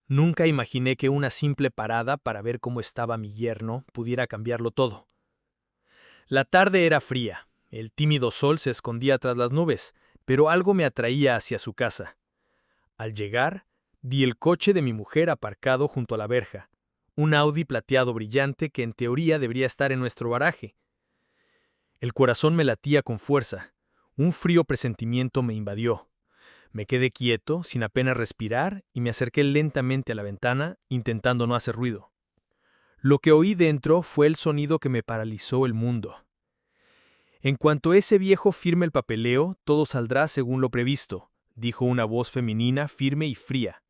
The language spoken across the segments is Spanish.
Nunca imaginé que una simple parada para ver cómo estaba mi yerno pudiera cambiarlo todo. La tarde era fría, el tímido sol se escondía tras las nubes, pero algo me atraía hacia su casa. Al llegar, vi el coche de mi mujer aparcado junto a la verja, un Audi plateado brillante que en teoría debería estar en nuestro garaje. El corazón me latía con fuerza, un frío presentimiento me invadió. Me quedé quieto, sin apenas respirar, y me acerqué lentamente a la ventana, intentando no hacer ruido. Lo que oí dentro fue el sonido que me paralizó el mundo. En cuanto ese viejo firme el papeleo, todo saldrá según lo previsto, dijo una voz femenina firme y fría.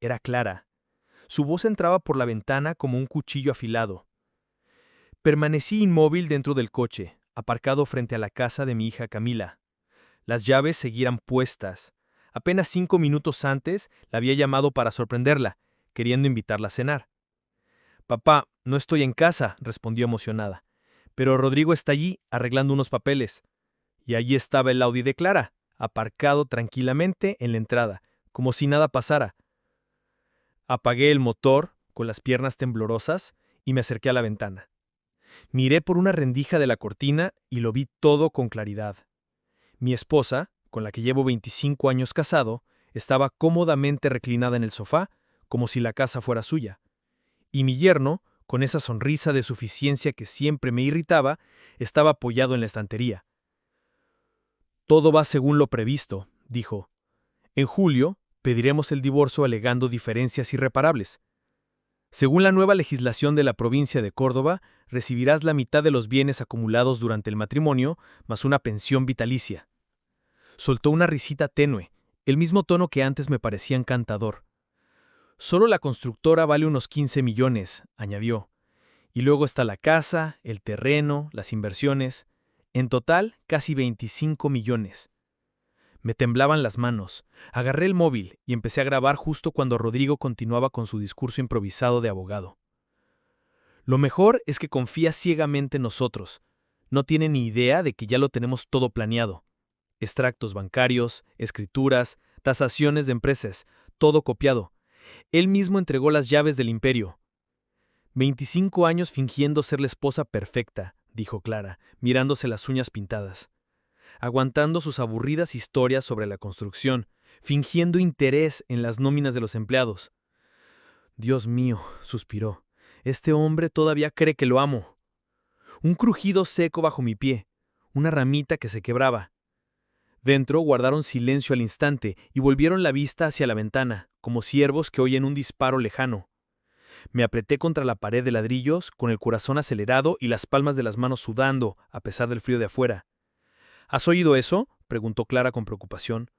Era Clara. Su voz entraba por la ventana como un cuchillo afilado. Permanecí inmóvil dentro del coche, aparcado frente a la casa de mi hija Camila. Las llaves seguían puestas. Apenas 5 minutos antes la había llamado para sorprenderla, queriendo invitarla a cenar. «Papá, no estoy en casa», respondió emocionada. «Pero Rodrigo está allí, arreglando unos papeles». Y allí estaba el Audi de Clara, aparcado tranquilamente en la entrada, como si nada pasara. Apagué el motor, con las piernas temblorosas, y me acerqué a la ventana. Miré por una rendija de la cortina y lo vi todo con claridad. Mi esposa, con la que llevo 25 años casado, estaba cómodamente reclinada en el sofá, como si la casa fuera suya. Y mi yerno, con esa sonrisa de suficiencia que siempre me irritaba, estaba apoyado en la estantería. «Todo va según lo previsto», dijo. «En julio, pediremos el divorcio alegando diferencias irreparables. Según la nueva legislación de la provincia de Córdoba, recibirás la mitad de los bienes acumulados durante el matrimonio, más una pensión vitalicia». Soltó una risita tenue, el mismo tono que antes me parecía encantador. «Solo la constructora vale unos 15 millones», añadió. «Y luego está la casa, el terreno, las inversiones. En total, casi 25 millones». Me temblaban las manos. Agarré el móvil y empecé a grabar justo cuando Rodrigo continuaba con su discurso improvisado de abogado. «Lo mejor es que confía ciegamente en nosotros. No tiene ni idea de que ya lo tenemos todo planeado. Extractos bancarios, escrituras, tasaciones de empresas, todo copiado. Él mismo entregó las llaves del imperio». 25 años fingiendo ser la esposa perfecta, dijo Clara, mirándose las uñas pintadas. Aguantando sus aburridas historias sobre la construcción, fingiendo interés en las nóminas de los empleados. «Dios mío», suspiró, «este hombre todavía cree que lo amo». Un crujido seco bajo mi pie, una ramita que se quebraba. Dentro guardaron silencio al instante y volvieron la vista hacia la ventana, como ciervos que oyen un disparo lejano. Me apreté contra la pared de ladrillos, con el corazón acelerado y las palmas de las manos sudando, a pesar del frío de afuera. «¿Has oído eso?», preguntó Clara con preocupación.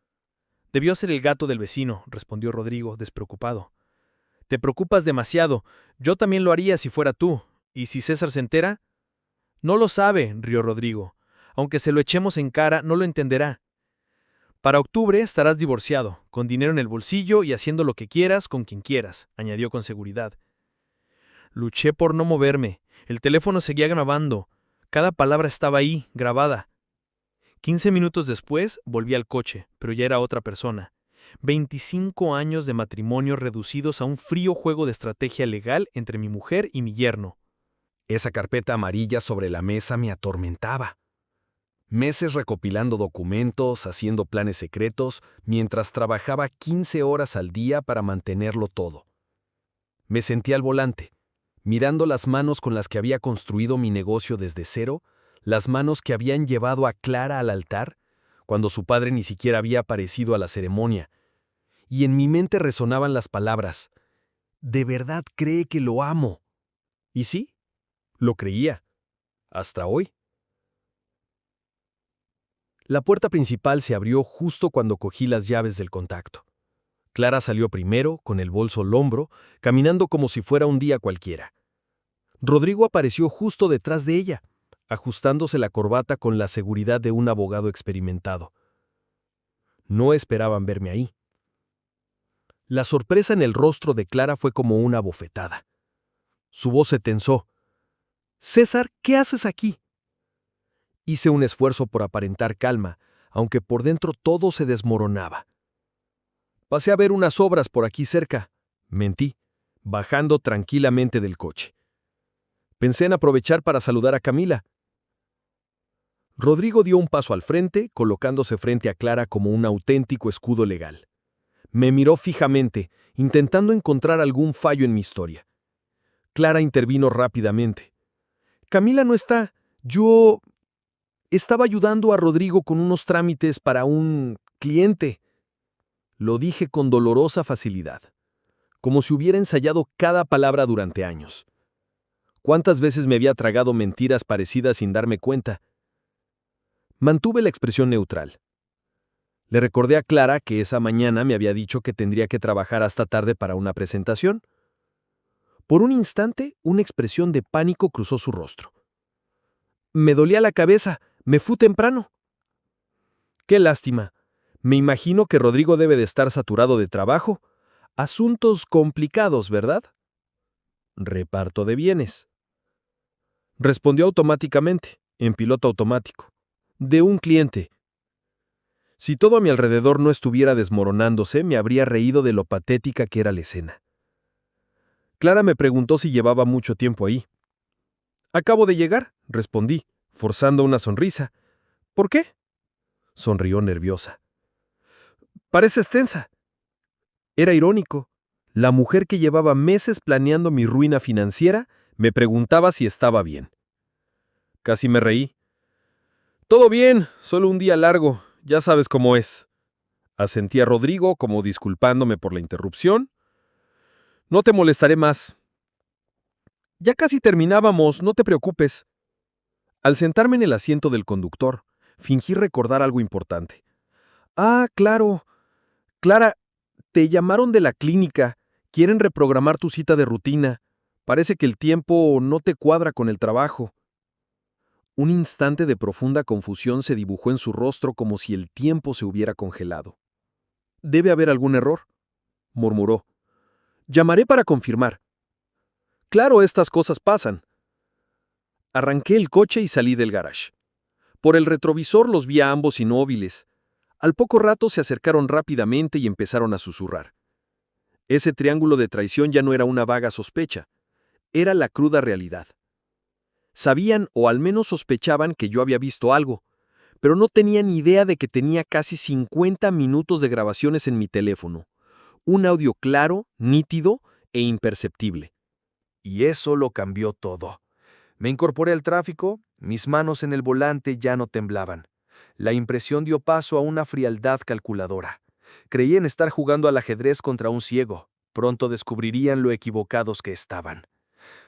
«Debió ser el gato del vecino», respondió Rodrigo, despreocupado. «Te preocupas demasiado. Yo también lo haría si fuera tú. ¿Y si César se entera?» «No lo sabe», rió Rodrigo. «Aunque se lo echemos en cara, no lo entenderá. Para octubre estarás divorciado, con dinero en el bolsillo y haciendo lo que quieras con quien quieras», añadió con seguridad. Luché por no moverme. El teléfono seguía grabando. Cada palabra estaba ahí, grabada. 15 minutos después volví al coche, pero ya era otra persona. 25 años de matrimonio reducidos a un frío juego de estrategia legal entre mi mujer y mi yerno. Esa carpeta amarilla sobre la mesa me atormentaba. Meses recopilando documentos, haciendo planes secretos, mientras trabajaba 15 horas al día para mantenerlo todo. Me sentí al volante, mirando las manos con las que había construido mi negocio desde cero, las manos que habían llevado a Clara al altar, cuando su padre ni siquiera había aparecido a la ceremonia. Y en mi mente resonaban las palabras: «¿De verdad cree que lo amo?». Y sí, lo creía. Hasta hoy. La puerta principal se abrió justo cuando cogí las llaves del contacto. Clara salió primero, con el bolso al hombro, caminando como si fuera un día cualquiera. Rodrigo apareció justo detrás de ella, ajustándose la corbata con la seguridad de un abogado experimentado. No esperaban verme ahí. La sorpresa en el rostro de Clara fue como una bofetada. Su voz se tensó. «César, ¿qué haces aquí?». Hice un esfuerzo por aparentar calma, aunque por dentro todo se desmoronaba. «Pasé a ver unas obras por aquí cerca», Mentí, bajando tranquilamente del coche. Pensé en aprovechar para saludar a Camila. Rodrigo dio un paso al frente, colocándose frente a Clara como un auténtico escudo legal. Me miró fijamente, intentando encontrar algún fallo en mi historia. Clara intervino rápidamente. Camila no está. Yo estaba ayudando a Rodrigo con unos trámites para un cliente. Lo dije con dolorosa facilidad, como si hubiera ensayado cada palabra durante años. ¿Cuántas veces me había tragado mentiras parecidas sin darme cuenta? Mantuve la expresión neutral. Le recordé a Clara que esa mañana me había dicho que tendría que trabajar hasta tarde para una presentación. Por un instante, una expresión de pánico cruzó su rostro. Me dolía la cabeza, me fui temprano. Qué lástima. Me imagino que Rodrigo debe de estar saturado de trabajo. Asuntos complicados, ¿verdad? Reparto de bienes. Respondió automáticamente, en piloto automático. De un cliente. Si todo a mi alrededor no estuviera desmoronándose, me habría reído de lo patética que era la escena. Clara me preguntó si llevaba mucho tiempo ahí. Acabo de llegar, respondí, forzando una sonrisa. ¿Por qué? Sonrió nerviosa. Pareces tensa. Era irónico. La mujer que llevaba meses planeando mi ruina financiera me preguntaba si estaba bien. Casi me reí. Todo bien, solo un día largo, ya sabes cómo es. Asentí a Rodrigo como disculpándome por la interrupción. No te molestaré más. Ya casi terminábamos, no te preocupes. Al sentarme en el asiento del conductor, fingí recordar algo importante. Ah, claro. Clara, te llamaron de la clínica. Quieren reprogramar tu cita de rutina. Parece que el tiempo no te cuadra con el trabajo. Un instante de profunda confusión se dibujó en su rostro como si el tiempo se hubiera congelado. Debe haber algún error, murmuró. Llamaré para confirmar. Claro, estas cosas pasan. Arranqué el coche y salí del garage. Por el retrovisor los vi a ambos inmóviles. Al poco rato se acercaron rápidamente y empezaron a susurrar. Ese triángulo de traición ya no era una vaga sospecha, era la cruda realidad. Sabían, o al menos sospechaban, que yo había visto algo, pero no tenían idea de que tenía casi 50 minutos de grabaciones en mi teléfono. Un audio claro, nítido e imperceptible. Y eso lo cambió todo. Me incorporé al tráfico, mis manos en el volante ya no temblaban. La impresión dio paso a una frialdad calculadora. Creí en estar jugando al ajedrez contra un ciego. Pronto descubrirían lo equivocados que estaban.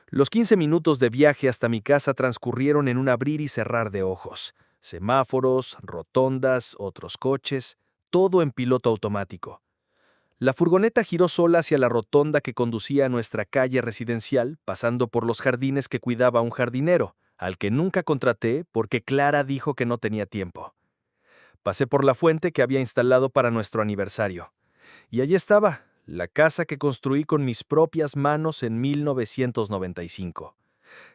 Los 15 minutos de viaje hasta mi casa transcurrieron en un abrir y cerrar de ojos. Semáforos, rotondas, otros coches, todo en piloto automático. La furgoneta giró sola hacia la rotonda que conducía a nuestra calle residencial, pasando por los jardines que cuidaba un jardinero, al que nunca contraté porque Clara dijo que no tenía tiempo. Pasé por la fuente que había instalado para nuestro aniversario. Y allí estaba, la casa que construí con mis propias manos en 1995.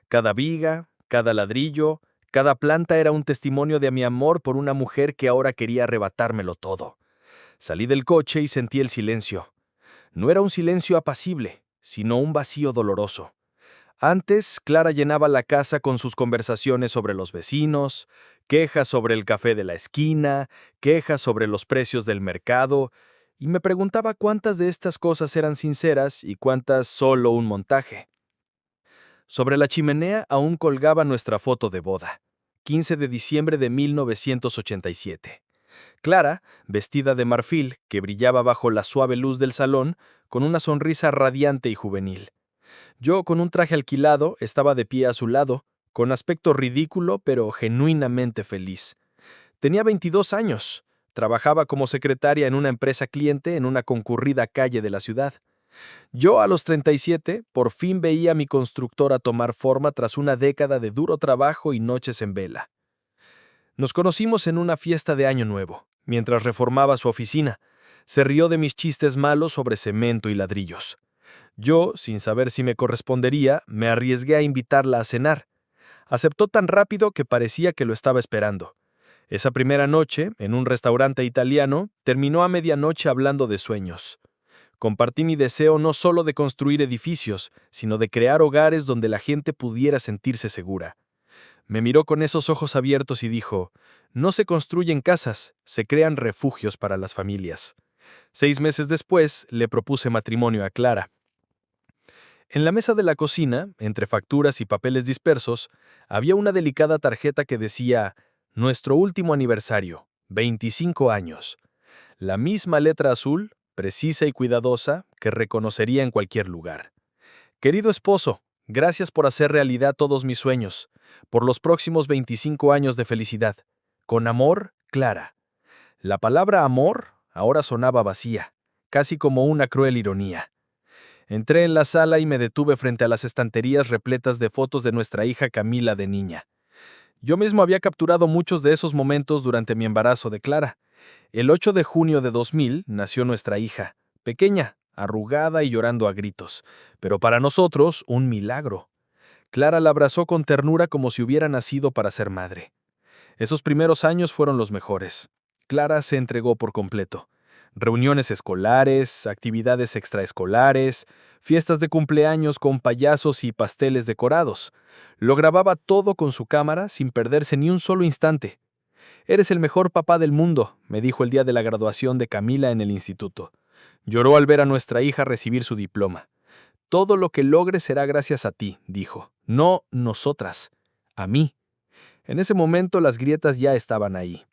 Cada viga, cada ladrillo, cada planta era un testimonio de mi amor por una mujer que ahora quería arrebatármelo todo. Salí del coche y sentí el silencio. No era un silencio apacible, sino un vacío doloroso. Antes, Clara llenaba la casa con sus conversaciones sobre los vecinos, quejas sobre el café de la esquina, quejas sobre los precios del mercado, y me preguntaba cuántas de estas cosas eran sinceras y cuántas solo un montaje. Sobre la chimenea aún colgaba nuestra foto de boda, 15 de diciembre de 1987. Clara, vestida de marfil, que brillaba bajo la suave luz del salón, con una sonrisa radiante y juvenil. Yo, con un traje alquilado, estaba de pie a su lado, con aspecto ridículo pero genuinamente feliz. Tenía 22 años. Trabajaba como secretaria en una empresa cliente en una concurrida calle de la ciudad. Yo, a los 37, por fin veía a mi constructora tomar forma tras una década de duro trabajo y noches en vela. Nos conocimos en una fiesta de Año Nuevo, mientras reformaba su oficina. Se rió de mis chistes malos sobre cemento y ladrillos. Yo, sin saber si me correspondería, me arriesgué a invitarla a cenar. Aceptó tan rápido que parecía que lo estaba esperando. Esa primera noche, en un restaurante italiano, terminó a medianoche hablando de sueños. Compartí mi deseo no solo de construir edificios, sino de crear hogares donde la gente pudiera sentirse segura. Me miró con esos ojos abiertos y dijo, no se construyen casas, se crean refugios para las familias. 6 meses después, le propuse matrimonio a Clara. En la mesa de la cocina, entre facturas y papeles dispersos, había una delicada tarjeta que decía, nuestro último aniversario, 25 años. La misma letra azul, precisa y cuidadosa, que reconocería en cualquier lugar. Querido esposo, gracias por hacer realidad todos mis sueños, por los próximos 25 años de felicidad. Con amor, Clara. La palabra amor ahora sonaba vacía, casi como una cruel ironía. Entré en la sala y me detuve frente a las estanterías repletas de fotos de nuestra hija Camila de niña. Yo mismo había capturado muchos de esos momentos durante mi embarazo de Clara. El 8 de junio de 2000 nació nuestra hija, pequeña, arrugada y llorando a gritos, pero para nosotros un milagro. Clara la abrazó con ternura como si hubiera nacido para ser madre. Esos primeros años fueron los mejores. Clara se entregó por completo. Reuniones escolares, actividades extraescolares, fiestas de cumpleaños con payasos y pasteles decorados. Lo grababa todo con su cámara sin perderse ni un solo instante. «Eres el mejor papá del mundo», me dijo el día de la graduación de Camila en el instituto. Lloró al ver a nuestra hija recibir su diploma. «Todo lo que logres será gracias a ti», dijo. «No nosotras, a mí». En ese momento las grietas ya estaban ahí.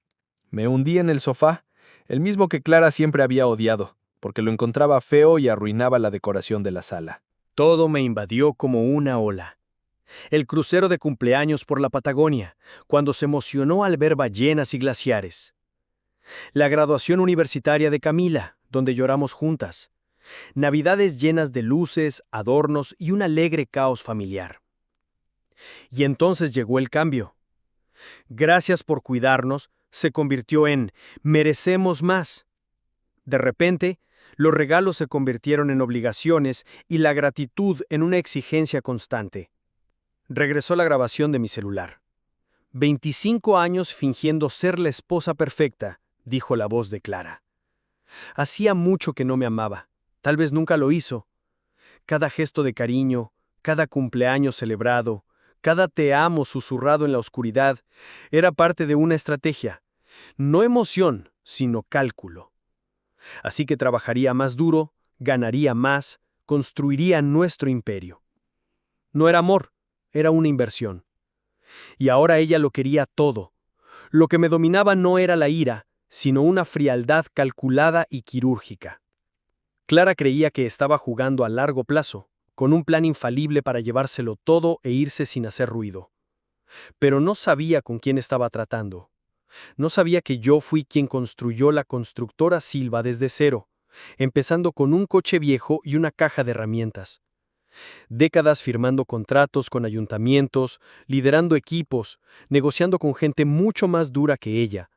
Me hundí en el sofá, el mismo que Clara siempre había odiado, porque lo encontraba feo y arruinaba la decoración de la sala. Todo me invadió como una ola. El crucero de cumpleaños por la Patagonia, cuando se emocionó al ver ballenas y glaciares. La graduación universitaria de Camila, donde lloramos juntas. Navidades llenas de luces, adornos y un alegre caos familiar. Y entonces llegó el cambio. Gracias por cuidarnos, se convirtió en merecemos más. De repente, los regalos se convirtieron en obligaciones y la gratitud en una exigencia constante. Regresó la grabación de mi celular. 25 años fingiendo ser la esposa perfecta, dijo la voz de Clara. Hacía mucho que no me amaba, tal vez nunca lo hizo. Cada gesto de cariño, cada cumpleaños celebrado, cada te amo susurrado en la oscuridad, era parte de una estrategia. No emoción, sino cálculo. Así que trabajaría más duro, ganaría más, construiría nuestro imperio. No era amor, era una inversión. Y ahora ella lo quería todo. Lo que me dominaba no era la ira, sino una frialdad calculada y quirúrgica. Clara creía que estaba jugando a largo plazo, con un plan infalible para llevárselo todo e irse sin hacer ruido. Pero no sabía con quién estaba tratando. No sabía que yo fui quien construyó la constructora Silva desde cero, empezando con un coche viejo y una caja de herramientas. Décadas firmando contratos con ayuntamientos, liderando equipos, negociando con gente mucho más dura que ella.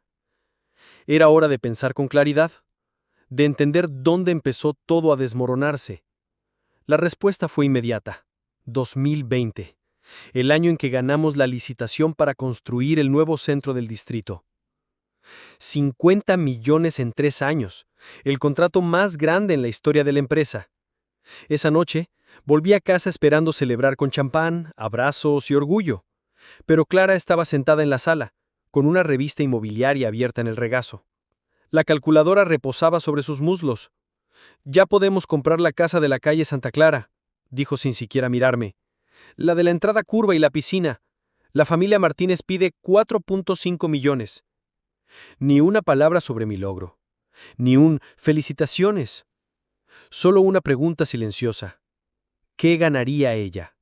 Era hora de pensar con claridad, de entender dónde empezó todo a desmoronarse. La respuesta fue inmediata. 2020, el año en que ganamos la licitación para construir el nuevo centro del distrito. 50 millones en 3 años, el contrato más grande en la historia de la empresa. Esa noche, volví a casa esperando celebrar con champán, abrazos y orgullo. Pero Clara estaba sentada en la sala, con una revista inmobiliaria abierta en el regazo. La calculadora reposaba sobre sus muslos. «Ya podemos comprar la casa de la calle Santa Clara», dijo sin siquiera mirarme. «La de la entrada curva y la piscina. La familia Martínez pide 4.5 millones. Ni una palabra sobre mi logro. Ni un «felicitaciones». Solo una pregunta silenciosa. ¿Qué ganaría ella?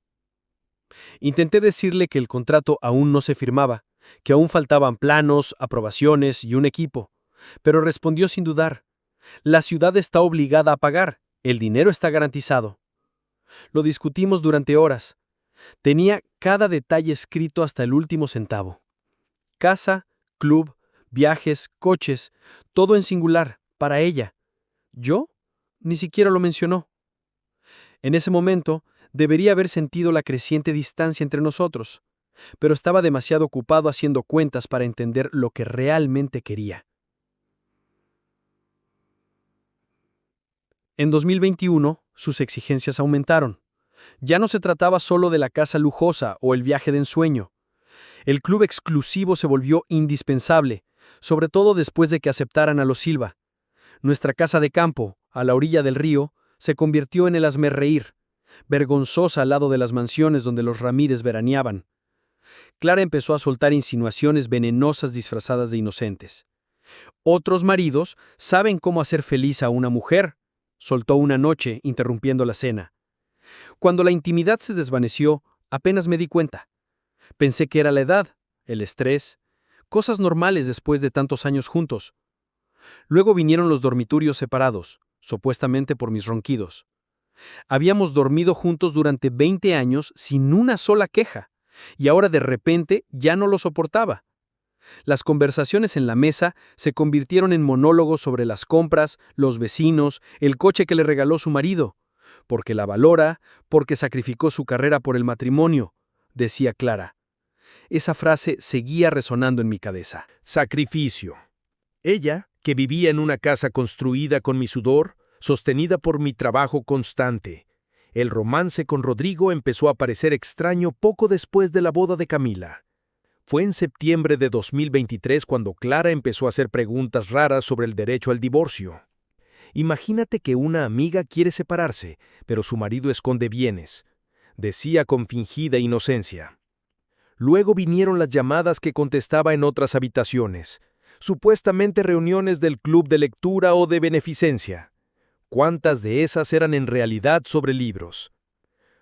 Intenté decirle que el contrato aún no se firmaba, que aún faltaban planos, aprobaciones y un equipo, pero respondió sin dudar. La ciudad está obligada a pagar, el dinero está garantizado. Lo discutimos durante horas. Tenía cada detalle escrito hasta el último centavo. Casa, club, viajes, coches, todo en singular, para ella. ¿Yo? Ni siquiera lo mencionó. En ese momento, debería haber sentido la creciente distancia entre nosotros, pero estaba demasiado ocupado haciendo cuentas para entender lo que realmente quería. En 2021, sus exigencias aumentaron. Ya no se trataba solo de la casa lujosa o el viaje de ensueño. El club exclusivo se volvió indispensable, sobre todo después de que aceptaran a los Silva. Nuestra casa de campo, a la orilla del río, se convirtió en el hazmerreír, vergonzosa al lado de las mansiones donde los Ramírez veraneaban. Clara empezó a soltar insinuaciones venenosas disfrazadas de inocentes. Otros maridos saben cómo hacer feliz a una mujer, soltó una noche, interrumpiendo la cena. Cuando la intimidad se desvaneció, apenas me di cuenta. Pensé que era la edad, el estrés, cosas normales después de tantos años juntos. Luego vinieron los dormitorios separados, supuestamente por mis ronquidos. Habíamos dormido juntos durante 20 años sin una sola queja, y ahora de repente ya no lo soportaba. Las conversaciones en la mesa se convirtieron en monólogos sobre las compras, los vecinos, el coche que le regaló su marido. Porque la valora, porque sacrificó su carrera por el matrimonio, decía Clara. Esa frase seguía resonando en mi cabeza. Sacrificio. Ella, que vivía en una casa construida con mi sudor, sostenida por mi trabajo constante. El romance con Rodrigo empezó a parecer extraño poco después de la boda de Camila. Fue en septiembre de 2023 cuando Clara empezó a hacer preguntas raras sobre el derecho al divorcio. Imagínate que una amiga quiere separarse, pero su marido esconde bienes, decía con fingida inocencia. Luego vinieron las llamadas que contestaba en otras habitaciones, supuestamente reuniones del club de lectura o de beneficencia. ¿Cuántas de esas eran en realidad sobre libros?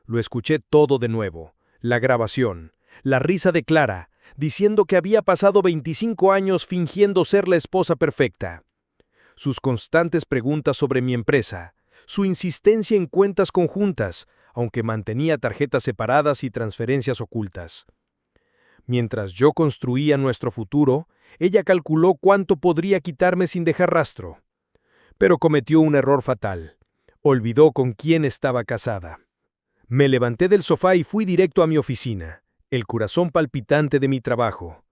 Lo escuché todo de nuevo, la grabación, la risa de Clara, diciendo que había pasado 25 años fingiendo ser la esposa perfecta. Sus constantes preguntas sobre mi empresa, su insistencia en cuentas conjuntas, aunque mantenía tarjetas separadas y transferencias ocultas. Mientras yo construía nuestro futuro, ella calculó cuánto podría quitarme sin dejar rastro. Pero cometió un error fatal. Olvidó con quién estaba casada. Me levanté del sofá y fui directo a mi oficina, el corazón palpitante de mi trabajo.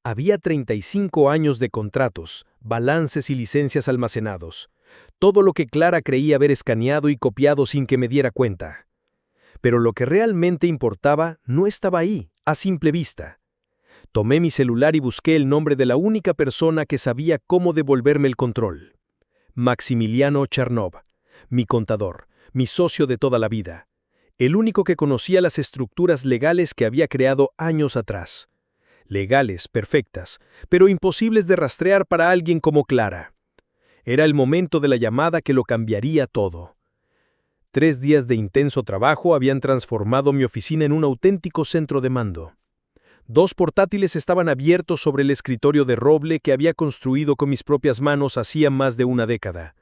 Había 35 años de contratos, balances y licencias almacenados. Todo lo que Clara creía haber escaneado y copiado sin que me diera cuenta. Pero lo que realmente importaba no estaba ahí, a simple vista. Tomé mi celular y busqué el nombre de la única persona que sabía cómo devolverme el control. Maximiliano Charnov, mi contador, mi socio de toda la vida. El único que conocía las estructuras legales que había creado años atrás. Legales, perfectas, pero imposibles de rastrear para alguien como Clara. Era el momento de la llamada que lo cambiaría todo. 3 días de intenso trabajo habían transformado mi oficina en un auténtico centro de mando. 2 portátiles estaban abiertos sobre el escritorio de roble que había construido con mis propias manos hacía más de una década.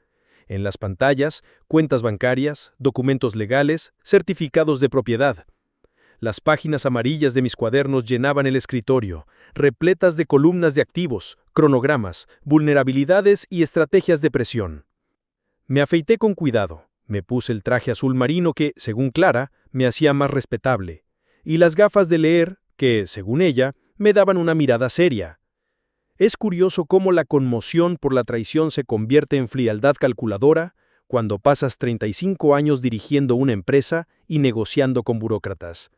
En las pantallas, cuentas bancarias, documentos legales, certificados de propiedad. Las páginas amarillas de mis cuadernos llenaban el escritorio, repletas de columnas de activos, cronogramas, vulnerabilidades y estrategias de presión. Me afeité con cuidado, me puse el traje azul marino que, según Clara, me hacía más respetable, y las gafas de leer que, según ella, me daban una mirada seria. Es curioso cómo la conmoción por la traición se convierte en frialdad calculadora cuando pasas 35 años dirigiendo una empresa y negociando con burócratas.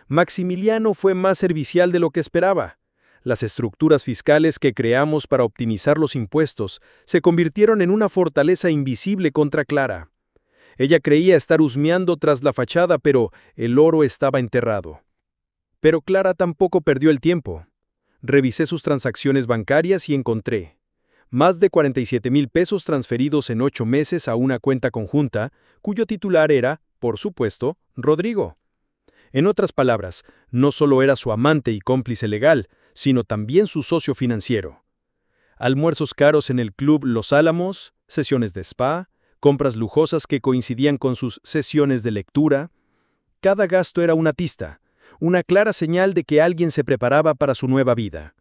Maximiliano fue más servicial de lo que esperaba. Las estructuras fiscales que creamos para optimizar los impuestos se convirtieron en una fortaleza invisible contra Clara. Ella creía estar husmeando tras la fachada, pero el oro estaba enterrado. Pero Clara tampoco perdió el tiempo. Revisé sus transacciones bancarias y encontré más de 47,000 pesos transferidos en 8 meses a una cuenta conjunta, cuyo titular era, por supuesto, Rodrigo. En otras palabras, no solo era su amante y cómplice legal, sino también su socio financiero. Almuerzos caros en el club Los Álamos, sesiones de spa, compras lujosas que coincidían con sus sesiones de lectura. Cada gasto era una pista, una clara señal de que alguien se preparaba para su nueva vida.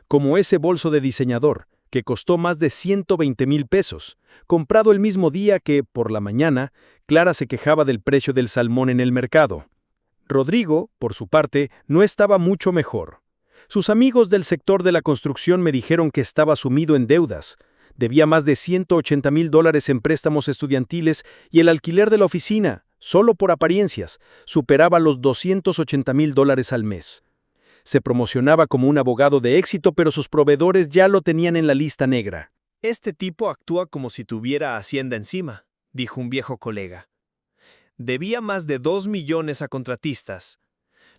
Como ese bolso de diseñador, que costó más de 120,000 pesos, comprado el mismo día que, por la mañana, Clara se quejaba del precio del salmón en el mercado. Rodrigo, por su parte, no estaba mucho mejor. Sus amigos del sector de la construcción me dijeron que estaba sumido en deudas, Debía más de $180,000 en préstamos estudiantiles y el alquiler de la oficina, solo por apariencias, superaba los $280,000 al mes. Se promocionaba como un abogado de éxito, pero sus proveedores ya lo tenían en la lista negra. Este tipo actúa como si tuviera Hacienda encima, dijo un viejo colega. Debía más de 2 millones a contratistas.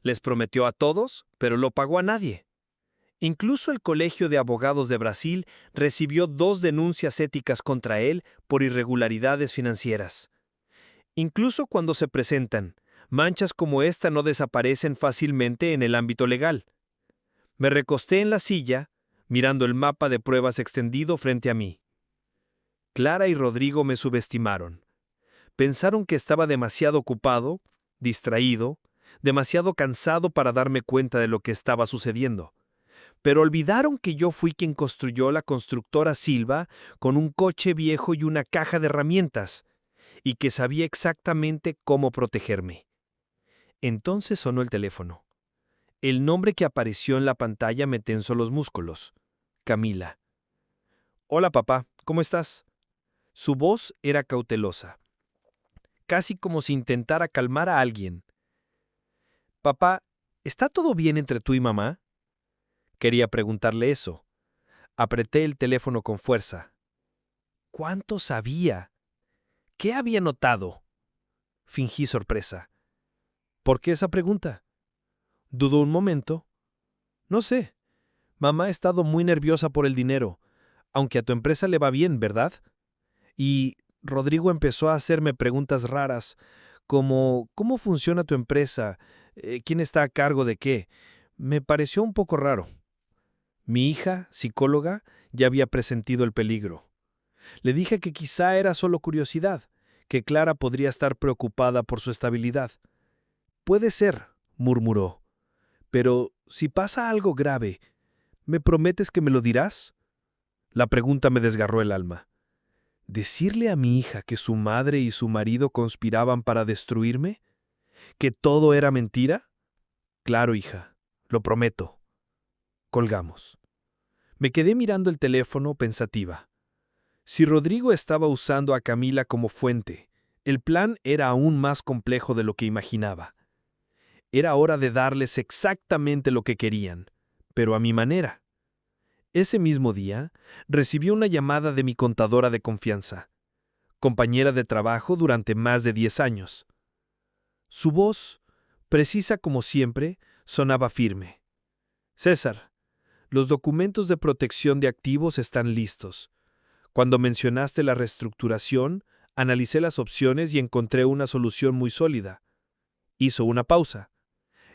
Les prometió a todos, pero lo pagó a nadie. Incluso el Colegio de Abogados de Brasil recibió 2 denuncias éticas contra él por irregularidades financieras. Incluso cuando se presentan, manchas como esta no desaparecen fácilmente en el ámbito legal. Me recosté en la silla, mirando el mapa de pruebas extendido frente a mí. Clara y Rodrigo me subestimaron. Pensaron que estaba demasiado ocupado, distraído, demasiado cansado para darme cuenta de lo que estaba sucediendo. Pero olvidaron que yo fui quien construyó la constructora Silva con un coche viejo y una caja de herramientas, y que sabía exactamente cómo protegerme. Entonces sonó el teléfono. El nombre que apareció en la pantalla me tensó los músculos. Camila. Hola papá, ¿cómo estás? Su voz era cautelosa, casi como si intentara calmar a alguien. Papá, ¿está todo bien entre tú y mamá? Quería preguntarle eso. Apreté el teléfono con fuerza. ¿Cuánto sabía? ¿Qué había notado? Fingí sorpresa. ¿Por qué esa pregunta? Dudó un momento. No sé. Mamá ha estado muy nerviosa por el dinero, aunque a tu empresa le va bien, ¿verdad? Y Rodrigo empezó a hacerme preguntas raras, como ¿cómo funciona tu empresa? ¿Quién está a cargo de qué? Me pareció un poco raro. Mi hija, psicóloga, ya había presentido el peligro. Le dije que quizá era solo curiosidad, que Clara podría estar preocupada por su estabilidad. Puede ser, murmuró. Pero si pasa algo grave, ¿me prometes que me lo dirás? La pregunta me desgarró el alma. ¿Decirle a mi hija que su madre y su marido conspiraban para destruirme? ¿Que todo era mentira? Claro, hija, lo prometo. Colgamos. Me quedé mirando el teléfono pensativa. Si Rodrigo estaba usando a Camila como fuente, el plan era aún más complejo de lo que imaginaba. Era hora de darles exactamente lo que querían, pero a mi manera. Ese mismo día, recibí una llamada de mi contadora de confianza, compañera de trabajo durante más de 10 años. Su voz, precisa como siempre, sonaba firme. César, los documentos de protección de activos están listos. Cuando mencionaste la reestructuración, analicé las opciones y encontré una solución muy sólida. Hizo una pausa.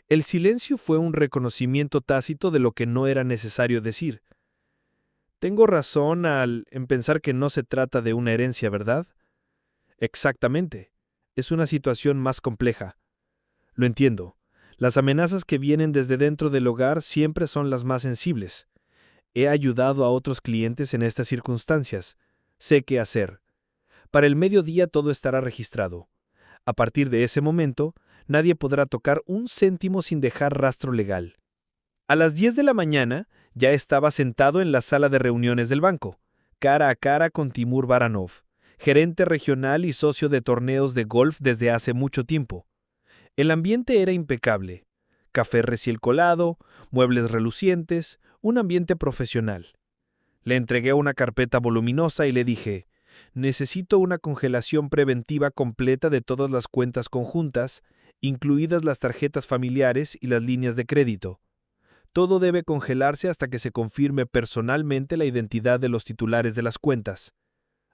El silencio fue un reconocimiento tácito de lo que no era necesario decir. Tengo razón en pensar que no se trata de una herencia, ¿verdad? Exactamente. Es una situación más compleja. Lo entiendo. Las amenazas que vienen desde dentro del hogar siempre son las más sensibles. He ayudado a otros clientes en estas circunstancias. Sé qué hacer. Para el mediodía todo estará registrado. A partir de ese momento, nadie podrá tocar un céntimo sin dejar rastro legal. A las 10 de la mañana, ya estaba sentado en la sala de reuniones del banco, cara a cara con Timur Baranov, gerente regional y socio de torneos de golf desde hace mucho tiempo. El ambiente era impecable. Café recién colado, muebles relucientes, un ambiente profesional. Le entregué una carpeta voluminosa y le dije, necesito una congelación preventiva completa de todas las cuentas conjuntas, incluidas las tarjetas familiares y las líneas de crédito. Todo debe congelarse hasta que se confirme personalmente la identidad de los titulares de las cuentas.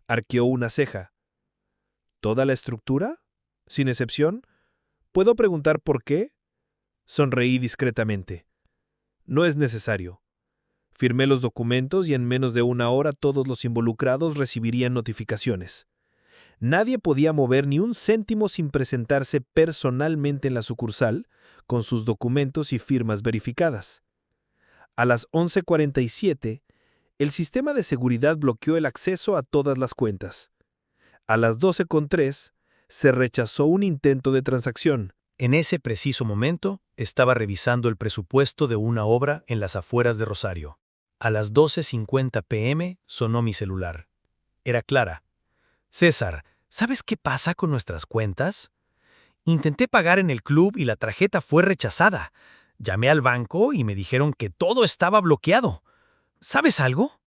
Arqueó una ceja. ¿Toda la estructura? ¿Sin excepción? ¿Puedo preguntar por qué? Sonreí discretamente. No es necesario. Firmé los documentos y en menos de una hora todos los involucrados recibirían notificaciones. Nadie podía mover ni un céntimo sin presentarse personalmente en la sucursal, con sus documentos y firmas verificadas. A las 11:47, el sistema de seguridad bloqueó el acceso a todas las cuentas. A las 12:03, se rechazó un intento de transacción. En ese preciso momento, estaba revisando el presupuesto de una obra en las afueras de Rosario. A las 12:50 p.m. sonó mi celular. Era Clara. César, ¿sabes qué pasa con nuestras cuentas? Intenté pagar en el club y la tarjeta fue rechazada. Llamé al banco y me dijeron que todo estaba bloqueado. ¿Sabes algo?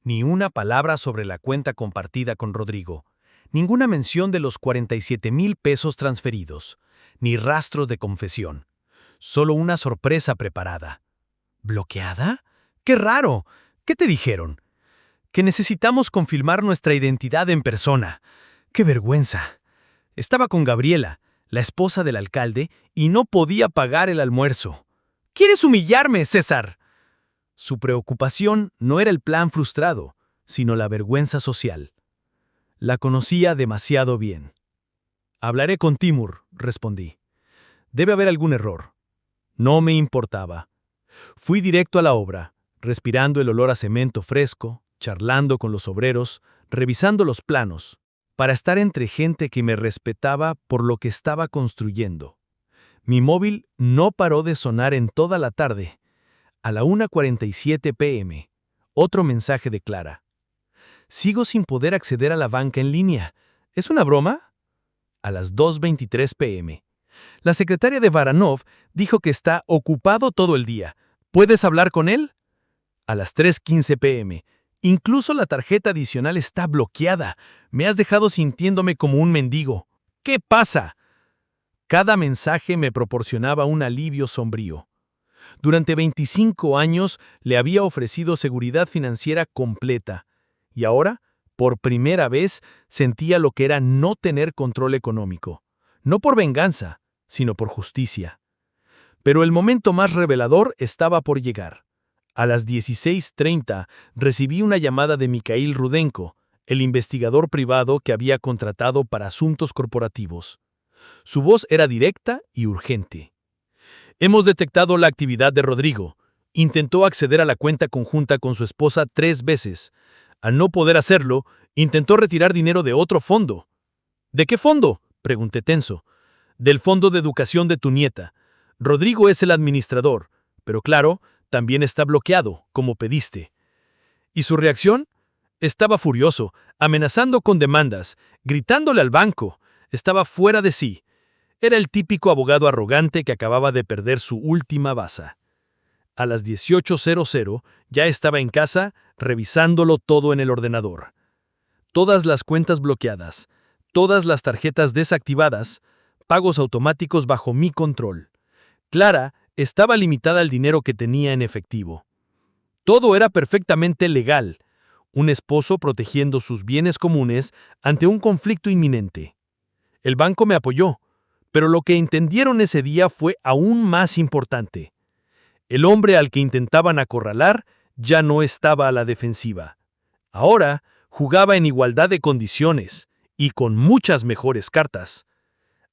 Ni una palabra sobre la cuenta compartida con Rodrigo. Ninguna mención de los 47,000 pesos transferidos. Ni rastros de confesión. Solo una sorpresa preparada. ¿Bloqueada? ¡Qué raro! ¿Qué te dijeron? Que necesitamos confirmar nuestra identidad en persona. ¡Qué vergüenza! Estaba con Gabriela, la esposa del alcalde, y no podía pagar el almuerzo. ¿Quieres humillarme, César? Su preocupación no era el plan frustrado, sino la vergüenza social. La conocía demasiado bien. Hablaré con Timur, respondí. Debe haber algún error. No me importaba. Fui directo a la obra, respirando el olor a cemento fresco, charlando con los obreros, revisando los planos, para estar entre gente que me respetaba por lo que estaba construyendo. Mi móvil no paró de sonar en toda la tarde. A la 1:47 p.m., otro mensaje de Clara. Sigo sin poder acceder a la banca en línea. ¿Es una broma? A las 2:23 p.m. La secretaria de Baranov dijo que está ocupado todo el día. ¿Puedes hablar con él? A las 3:15 p.m. Incluso la tarjeta adicional está bloqueada. Me has dejado sintiéndome como un mendigo. ¿Qué pasa? Cada mensaje me proporcionaba un alivio sombrío. Durante 25 años le había ofrecido seguridad financiera completa. Y ahora, por primera vez, sentía lo que era no tener control económico. No por venganza, sino por justicia. Pero el momento más revelador estaba por llegar. A las 16:30 recibí una llamada de Mikhail Rudenko, el investigador privado que había contratado para asuntos corporativos. Su voz era directa y urgente. Hemos detectado la actividad de Rodrigo. Intentó acceder a la cuenta conjunta con su esposa 3 veces. Al no poder hacerlo, intentó retirar dinero de otro fondo. ¿De qué fondo?, pregunté tenso. Del fondo de educación de tu nieta. Rodrigo es el administrador, pero claro, también está bloqueado, como pediste. ¿Y su reacción? Estaba furioso, amenazando con demandas, gritándole al banco. Estaba fuera de sí. Era el típico abogado arrogante que acababa de perder su última baza. A las 18:00 ya estaba en casa, revisándolo todo en el ordenador. Todas las cuentas bloqueadas, todas las tarjetas desactivadas, pagos automáticos bajo mi control. Clara estaba limitada al dinero que tenía en efectivo. Todo era perfectamente legal. Un esposo protegiendo sus bienes comunes ante un conflicto inminente. El banco me apoyó, pero lo que entendieron ese día fue aún más importante. El hombre al que intentaban acorralar ya no estaba a la defensiva. Ahora jugaba en igualdad de condiciones y con muchas mejores cartas.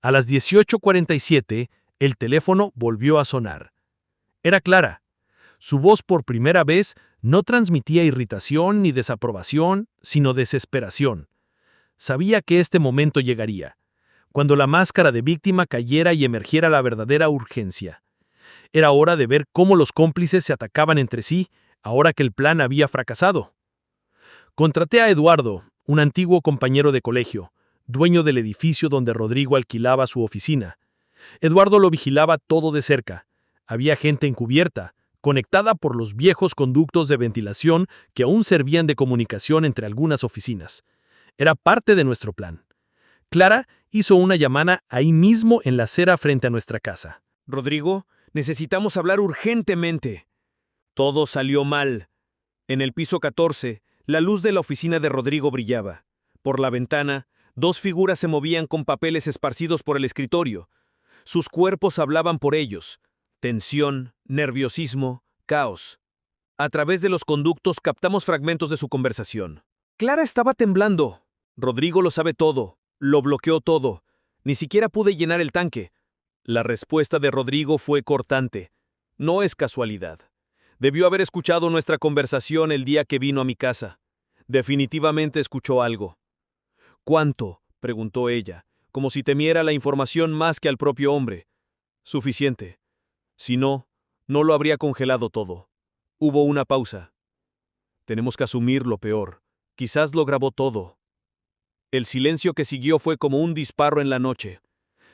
A las 18:47, el teléfono volvió a sonar. Era Clara. Su voz por primera vez no transmitía irritación ni desaprobación, sino desesperación. Sabía que este momento llegaría, cuando la máscara de víctima cayera y emergiera la verdadera urgencia. Era hora de ver cómo los cómplices se atacaban entre sí, ahora que el plan había fracasado. Contraté a Eduardo, un antiguo compañero de colegio, dueño del edificio donde Rodrigo alquilaba su oficina. Eduardo lo vigilaba todo de cerca. Había gente encubierta, conectada por los viejos conductos de ventilación que aún servían de comunicación entre algunas oficinas. Era parte de nuestro plan. Clara hizo una llamada ahí mismo en la acera frente a nuestra casa. Rodrigo, necesitamos hablar urgentemente. Todo salió mal. En el piso 14, la luz de la oficina de Rodrigo brillaba. Por la ventana, 2 figuras se movían con papeles esparcidos por el escritorio. Sus cuerpos hablaban por ellos. Tensión, nerviosismo, caos. A través de los conductos captamos fragmentos de su conversación. Clara estaba temblando. Rodrigo lo sabe todo. Lo bloqueó todo. Ni siquiera pude llenar el tanque. La respuesta de Rodrigo fue cortante. No es casualidad. Debió haber escuchado nuestra conversación el día que vino a mi casa. Definitivamente escuchó algo. ¿Cuánto?, preguntó ella, como si temiera la información más que al propio hombre. Suficiente. Si no, no lo habría congelado todo. Hubo una pausa. Tenemos que asumir lo peor. Quizás lo grabó todo. El silencio que siguió fue como un disparo en la noche.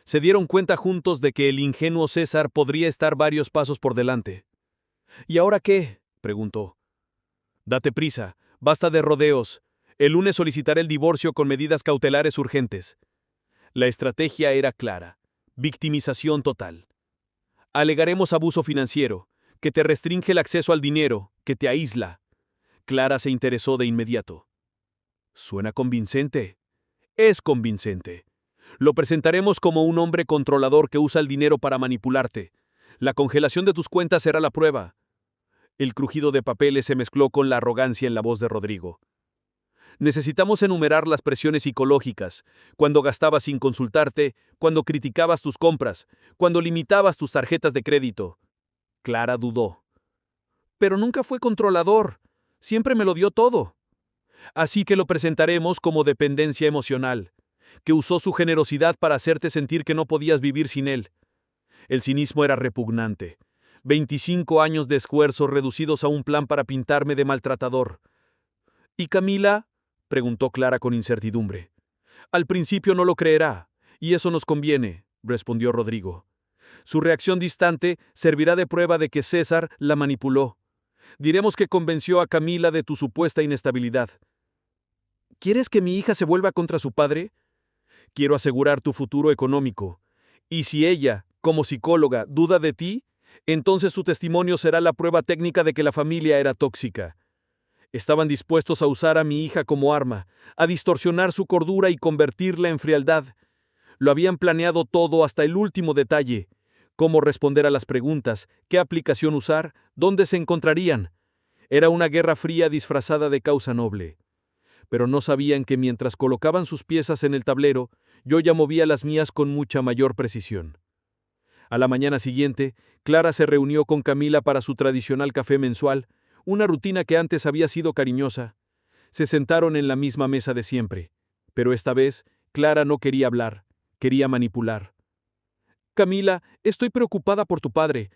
Se dieron cuenta juntos de que el ingenuo César podría estar varios pasos por delante. ¿Y ahora qué?, preguntó. Date prisa, basta de rodeos. El lunes solicitaré el divorcio con medidas cautelares urgentes. La estrategia era clara. Victimización total. Alegaremos abuso financiero, que te restringe el acceso al dinero, que te aísla. Clara se interesó de inmediato. Suena convincente. Es convincente. Lo presentaremos como un hombre controlador que usa el dinero para manipularte. La congelación de tus cuentas será la prueba. El crujido de papeles se mezcló con la arrogancia en la voz de Rodrigo. Necesitamos enumerar las presiones psicológicas, cuando gastabas sin consultarte, cuando criticabas tus compras, cuando limitabas tus tarjetas de crédito. Clara dudó. Pero nunca fue controlador. Siempre me lo dio todo. Así que lo presentaremos como dependencia emocional, que usó su generosidad para hacerte sentir que no podías vivir sin él. El cinismo era repugnante. 25 años de esfuerzo reducidos a un plan para pintarme de maltratador. ¿Y Camila?, preguntó Clara con incertidumbre. Al principio no lo creerá, y eso nos conviene, respondió Rodrigo. Su reacción distante servirá de prueba de que César la manipuló. Diremos que convenció a Camila de tu supuesta inestabilidad. ¿Quieres que mi hija se vuelva contra su padre? Quiero asegurar tu futuro económico. Y si ella, como psicóloga, duda de ti, entonces su testimonio será la prueba técnica de que la familia era tóxica. Estaban dispuestos a usar a mi hija como arma, a distorsionar su cordura y convertirla en frialdad. Lo habían planeado todo hasta el último detalle. Cómo responder a las preguntas, qué aplicación usar, dónde se encontrarían. Era una guerra fría disfrazada de causa noble. Pero no sabían que mientras colocaban sus piezas en el tablero, yo ya movía las mías con mucha mayor precisión. A la mañana siguiente, Clara se reunió con Camila para su tradicional café mensual, una rutina que antes había sido cariñosa. Se sentaron en la misma mesa de siempre, pero esta vez Clara no quería hablar, quería manipular. Camila, estoy preocupada por tu padre.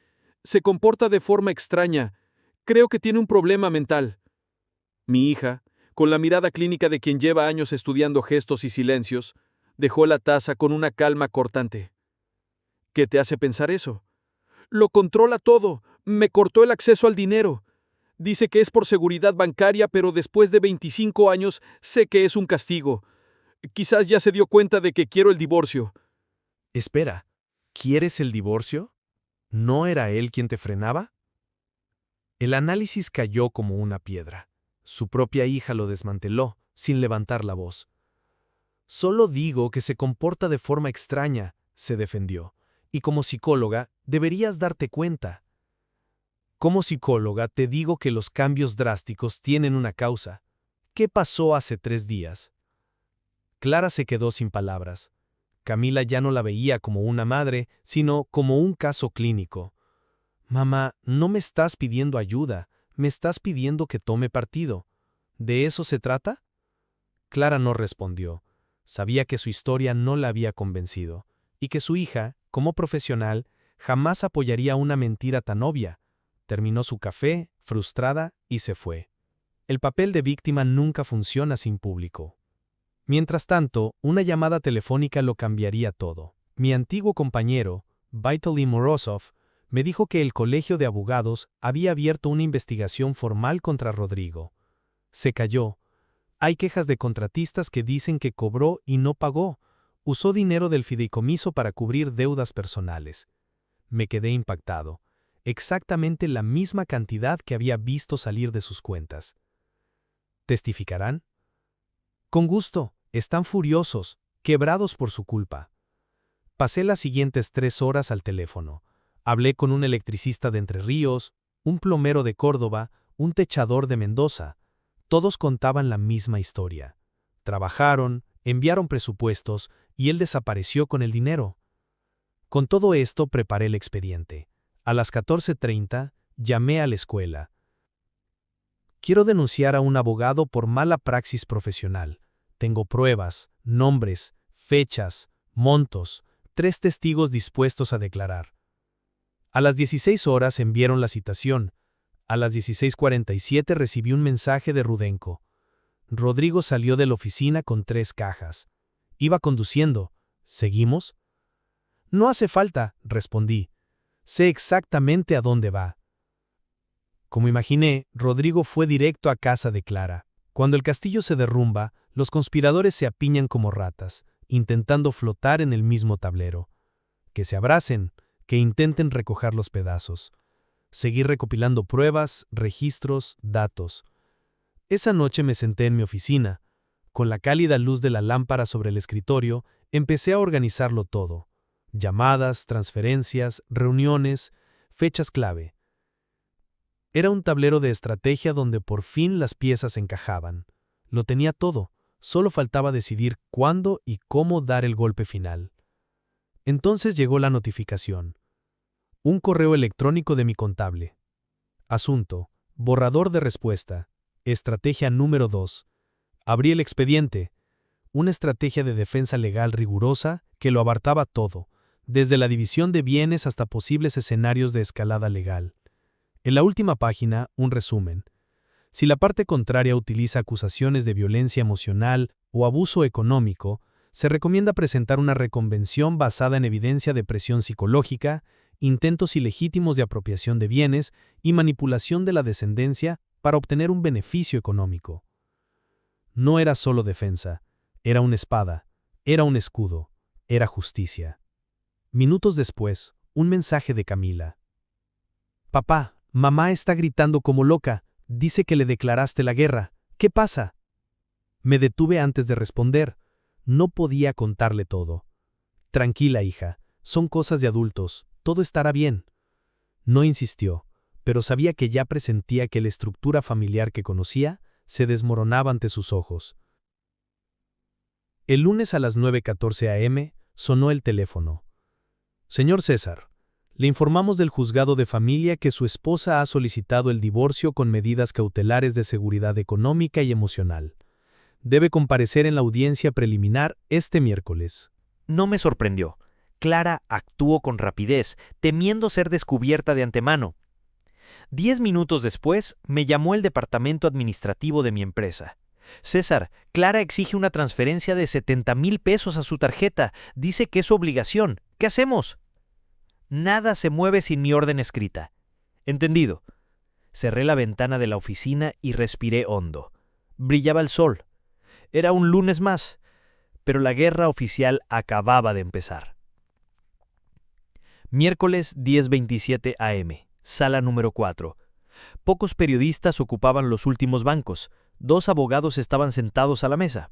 Se comporta de forma extraña. Creo que tiene un problema mental. Mi hija, con la mirada clínica de quien lleva años estudiando gestos y silencios, dejó la taza con una calma cortante. ¿Qué te hace pensar eso? Lo controla todo. Me cortó el acceso al dinero. Dice que es por seguridad bancaria, pero después de 25 años sé que es un castigo. Quizás ya se dio cuenta de que quiero el divorcio. Espera, ¿quieres el divorcio? ¿No era él quien te frenaba? El análisis cayó como una piedra. Su propia hija lo desmanteló, sin levantar la voz. Solo digo que se comporta de forma extraña, se defendió, y como psicóloga deberías darte cuenta. Como psicóloga te digo que los cambios drásticos tienen una causa. ¿Qué pasó hace 3 días? Clara se quedó sin palabras. Camila ya no la veía como una madre, sino como un caso clínico. Mamá, no me estás pidiendo ayuda, me estás pidiendo que tome partido. ¿De eso se trata? Clara no respondió. Sabía que su historia no la había convencido, y que su hija, como profesional, jamás apoyaría una mentira tan obvia. Terminó su café, frustrada, y se fue. El papel de víctima nunca funciona sin público. Mientras tanto, una llamada telefónica lo cambiaría todo. Mi antiguo compañero, Vitaly Morozov, me dijo que el Colegio de Abogados había abierto una investigación formal contra Rodrigo. Se calló. Hay quejas de contratistas que dicen que cobró y no pagó. Usó dinero del fideicomiso para cubrir deudas personales. Me quedé impactado. Exactamente la misma cantidad que había visto salir de sus cuentas. ¿Testificarán? Con gusto, están furiosos, quebrados por su culpa. Pasé las siguientes 3 horas al teléfono. Hablé con un electricista de Entre Ríos, un plomero de Córdoba, un techador de Mendoza. Todos contaban la misma historia. Trabajaron, enviaron presupuestos y él desapareció con el dinero. Con todo esto preparé el expediente. A las 14:30 llamé a la escuela. Quiero denunciar a un abogado por mala praxis profesional. Tengo pruebas, nombres, fechas, montos, 3 testigos dispuestos a declarar. A las 16 horas enviaron la citación. A las 16:47 recibí un mensaje de Rudenko. Rodrigo salió de la oficina con 3 cajas. Iba conduciendo. ¿Seguimos? No hace falta, respondí. Sé exactamente a dónde va. Como imaginé, Rodrigo fue directo a casa de Clara. Cuando el castillo se derrumba, los conspiradores se apiñan como ratas, intentando flotar en el mismo tablero. Que se abracen, que intenten recoger los pedazos. Seguí recopilando pruebas, registros, datos. Esa noche me senté en mi oficina. Con la cálida luz de la lámpara sobre el escritorio, empecé a organizarlo todo. Llamadas, transferencias, reuniones, fechas clave. Era un tablero de estrategia donde por fin las piezas encajaban. Lo tenía todo, solo faltaba decidir cuándo y cómo dar el golpe final. Entonces llegó la notificación. Un correo electrónico de mi contable. Asunto, borrador de respuesta, estrategia número 2. Abrí el expediente. Una estrategia de defensa legal rigurosa que lo abarcaba todo, desde la división de bienes hasta posibles escenarios de escalada legal. En la última página, un resumen. Si la parte contraria utiliza acusaciones de violencia emocional o abuso económico, se recomienda presentar una reconvención basada en evidencia de presión psicológica, intentos ilegítimos de apropiación de bienes y manipulación de la descendencia para obtener un beneficio económico. No era solo defensa, era una espada, era un escudo, era justicia. Minutos después, un mensaje de Camila. Papá, mamá está gritando como loca, dice que le declaraste la guerra. ¿Qué pasa? Me detuve antes de responder. No podía contarle todo. Tranquila, hija, son cosas de adultos, todo estará bien. No insistió, pero sabía que ya presentía que la estructura familiar que conocía se desmoronaba ante sus ojos. El lunes a las 9:14 a.m. sonó el teléfono. Señor César, le informamos del juzgado de familia que su esposa ha solicitado el divorcio con medidas cautelares de seguridad económica y emocional. Debe comparecer en la audiencia preliminar este miércoles. No me sorprendió. Clara actuó con rapidez, temiendo ser descubierta de antemano. 10 minutos después, me llamó el departamento administrativo de mi empresa. César, Clara exige una transferencia de 70,000 pesos a su tarjeta. Dice que es su obligación. ¿Qué hacemos? Nada se mueve sin mi orden escrita. Entendido. Cerré la ventana de la oficina y respiré hondo. Brillaba el sol. Era un lunes más, pero la guerra oficial acababa de empezar. Miércoles 10:27 a.m., sala número 4. Pocos periodistas ocupaban los últimos bancos. 2 abogados estaban sentados a la mesa.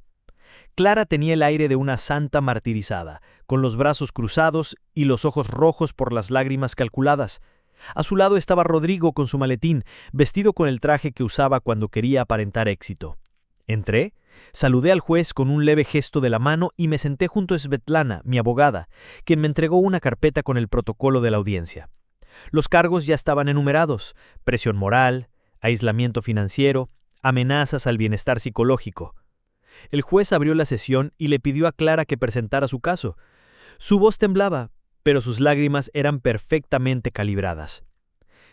Clara tenía el aire de una santa martirizada, con los brazos cruzados y los ojos rojos por las lágrimas calculadas. A su lado estaba Rodrigo con su maletín, vestido con el traje que usaba cuando quería aparentar éxito. Entré, saludé al juez con un leve gesto de la mano y me senté junto a Svetlana, mi abogada, quien me entregó una carpeta con el protocolo de la audiencia. Los cargos ya estaban enumerados: presión moral, aislamiento financiero, amenazas al bienestar psicológico. El juez abrió la sesión y le pidió a Clara que presentara su caso. Su voz temblaba, pero sus lágrimas eran perfectamente calibradas.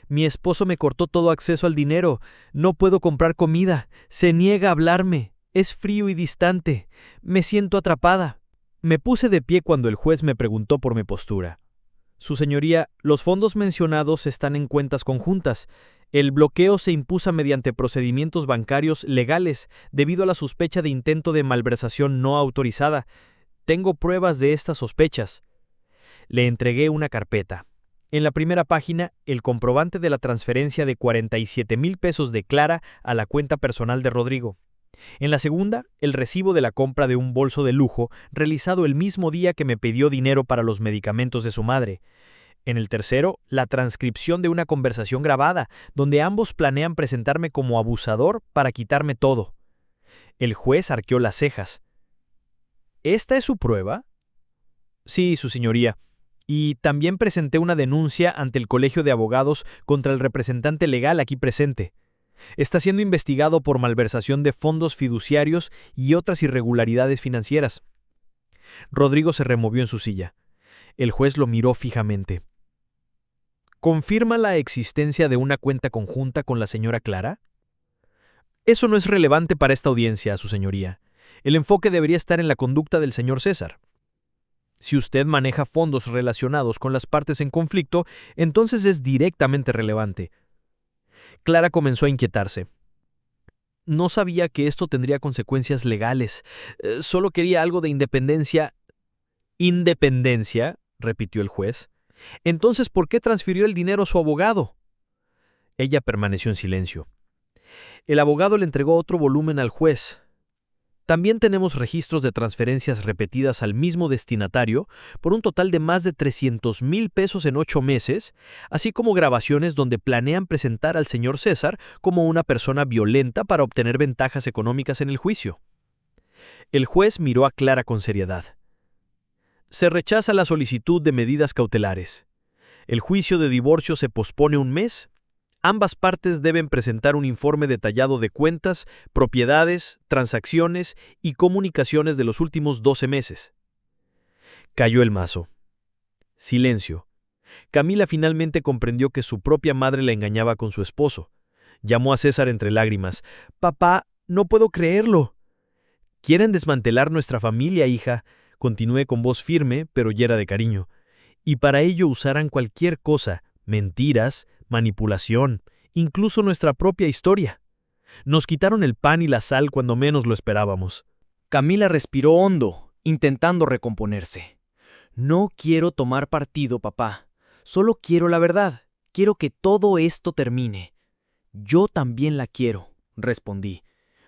Mi esposo me cortó todo acceso al dinero. No puedo comprar comida. Se niega a hablarme. Es frío y distante. Me siento atrapada. Me puse de pie cuando el juez me preguntó por mi postura. Su señoría, los fondos mencionados están en cuentas conjuntas. El bloqueo se impuso mediante procedimientos bancarios legales debido a la sospecha de intento de malversación no autorizada. Tengo pruebas de estas sospechas. Le entregué una carpeta. En la primera página, el comprobante de la transferencia de 47,000 pesos de Clara a la cuenta personal de Rodrigo. En la segunda, el recibo de la compra de un bolso de lujo realizado el mismo día que me pidió dinero para los medicamentos de su madre. En el tercero, la transcripción de una conversación grabada, donde ambos planean presentarme como abusador para quitarme todo. El juez arqueó las cejas. ¿Esta es su prueba? Sí, su señoría. Y también presenté una denuncia ante el Colegio de Abogados contra el representante legal aquí presente. Está siendo investigado por malversación de fondos fiduciarios y otras irregularidades financieras. Rodrigo se removió en su silla. El juez lo miró fijamente. ¿Confirma la existencia de una cuenta conjunta con la señora Clara? Eso no es relevante para esta audiencia, su señoría. El enfoque debería estar en la conducta del señor César. Si usted maneja fondos relacionados con las partes en conflicto, entonces es directamente relevante. Clara comenzó a inquietarse. No sabía que esto tendría consecuencias legales. Solo quería algo de independencia. ¿Independencia?, repitió el juez. Entonces, ¿por qué transfirió el dinero a su abogado? Ella permaneció en silencio. El abogado le entregó otro volumen al juez. También tenemos registros de transferencias repetidas al mismo destinatario por un total de más de 300,000 pesos en 8 meses, así como grabaciones donde planean presentar al señor César como una persona violenta para obtener ventajas económicas en el juicio. El juez miró a Clara con seriedad. Se rechaza la solicitud de medidas cautelares. El juicio de divorcio se pospone un mes. Ambas partes deben presentar un informe detallado de cuentas, propiedades, transacciones y comunicaciones de los últimos 12 meses. Cayó el mazo. Silencio. Camila finalmente comprendió que su propia madre la engañaba con su esposo. Llamó a César entre lágrimas. «Papá, no puedo creerlo». «Quieren desmantelar nuestra familia, hija», continué con voz firme, pero llena de cariño. «Y para ello usarán cualquier cosa, mentiras, manipulación, incluso nuestra propia historia. Nos quitaron el pan y la sal cuando menos lo esperábamos». Camila respiró hondo, intentando recomponerse. «No quiero tomar partido, papá. Solo quiero la verdad. Quiero que todo esto termine». «Yo también la quiero», respondí.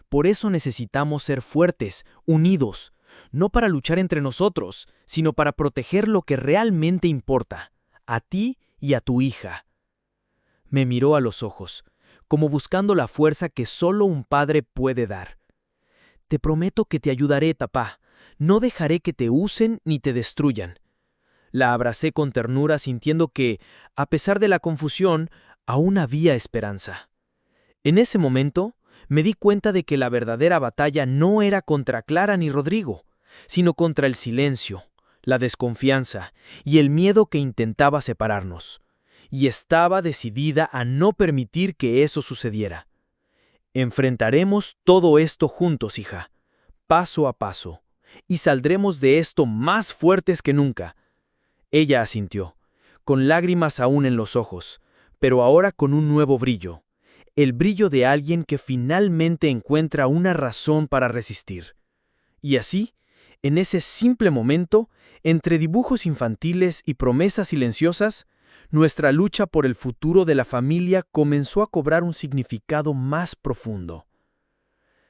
«Por eso necesitamos ser fuertes, unidos, no para luchar entre nosotros, sino para proteger lo que realmente importa, a ti y a tu hija». Me miró a los ojos, como buscando la fuerza que solo un padre puede dar. «Te prometo que te ayudaré, papá. No dejaré que te usen ni te destruyan». La abracé con ternura, sintiendo que, a pesar de la confusión, aún había esperanza. En ese momento, me di cuenta de que la verdadera batalla no era contra Clara ni Rodrigo, sino contra el silencio, la desconfianza y el miedo que intentaba separarnos. Y estaba decidida a no permitir que eso sucediera. «Enfrentaremos todo esto juntos, hija, paso a paso, y saldremos de esto más fuertes que nunca». Ella asintió, con lágrimas aún en los ojos, pero ahora con un nuevo brillo, el brillo de alguien que finalmente encuentra una razón para resistir. Y así, en ese simple momento, entre dibujos infantiles y promesas silenciosas, nuestra lucha por el futuro de la familia comenzó a cobrar un significado más profundo.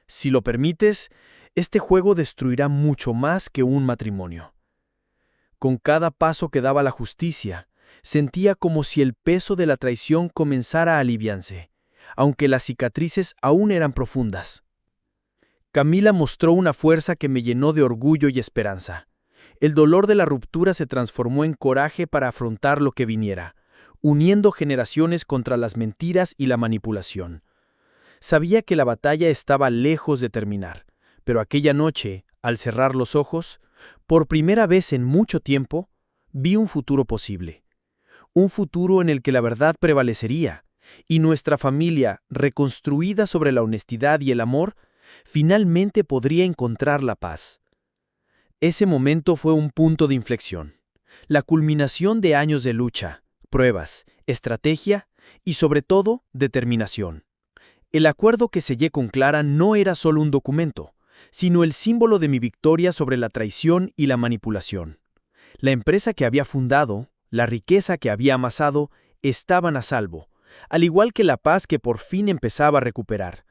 «Si lo permites, este juego destruirá mucho más que un matrimonio». Con cada paso que daba la justicia, sentía como si el peso de la traición comenzara a aliviarse, aunque las cicatrices aún eran profundas. Camila mostró una fuerza que me llenó de orgullo y esperanza. El dolor de la ruptura se transformó en coraje para afrontar lo que viniera, uniendo generaciones contra las mentiras y la manipulación. Sabía que la batalla estaba lejos de terminar, pero aquella noche, al cerrar los ojos, por primera vez en mucho tiempo, vi un futuro posible. Un futuro en el que la verdad prevalecería, y nuestra familia, reconstruida sobre la honestidad y el amor, finalmente podría encontrar la paz. Ese momento fue un punto de inflexión, la culminación de años de lucha, pruebas, estrategia y, sobre todo, determinación. El acuerdo que sellé con Clara no era solo un documento, sino el símbolo de mi victoria sobre la traición y la manipulación. La empresa que había fundado, la riqueza que había amasado, estaban a salvo, al igual que la paz que por fin empezaba a recuperar.